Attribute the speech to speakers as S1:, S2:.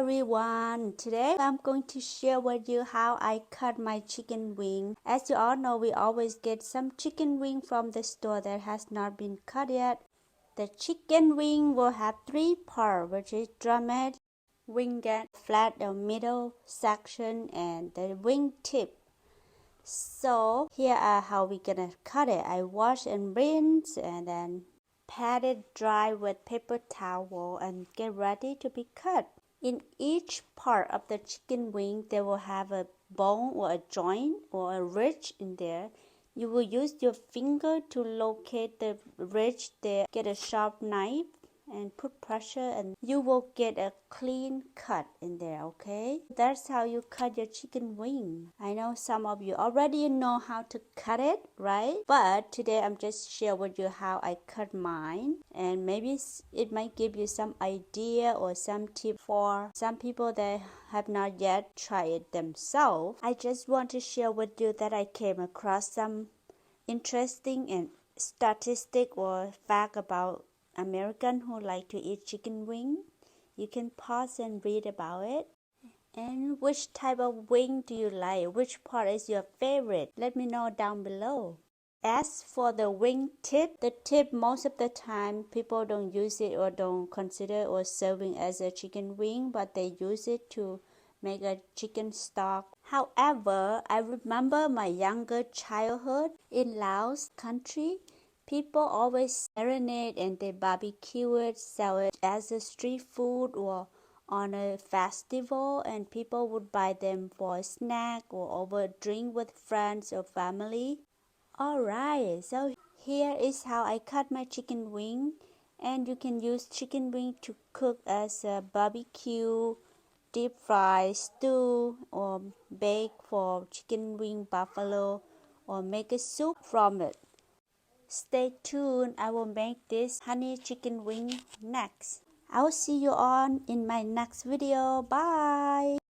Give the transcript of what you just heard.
S1: everyone, today I'm going to share with you how I cut my chicken wing. As you all know, we always get some chicken wing from the store that has not been cut yet. The chicken wing will have three parts, which is drumette, ringette, flat or middle section, and the wing tip. So here are how we're gonna cut it. I wash and rinse and then pat it dry with paper towel and get ready to be cut. In each part of the chicken wing, they will have a bone or a joint or a ridge in there. You will use your finger to locate the ridge there. Get a sharp knife and put pressure and you will get a clean cut in there, okay? That's how you cut your chicken wing. I know some of you already know how to cut it, right? But today I'm just share with you how I cut mine, and maybe it might give you some idea or some tip for some people that have not yet tried it themselves. I just want to share with you that I came across some interesting and statistic or fact about American who like to eat chicken wing. You can pause and read about it. And which type of wing do you like? Which part is your favorite? Let me know down below. As for the wing tip, the tip most of the time people don't use it or don't consider or serving as a chicken wing, but they use it to make a chicken stock. However, I remember my younger childhood in Laos country. People always marinate and they barbecue it, sell it as a street food or on a festival, and people would buy them for a snack or over a drink with friends or family. Alright, so here is how I cut my chicken wing, and you can use chicken wing to cook as a barbecue, deep fry, stew, or bake for chicken wing buffalo, or make a soup from it. Stay tuned, I will make this honey chicken wing next. I will see you on in my next video. Bye!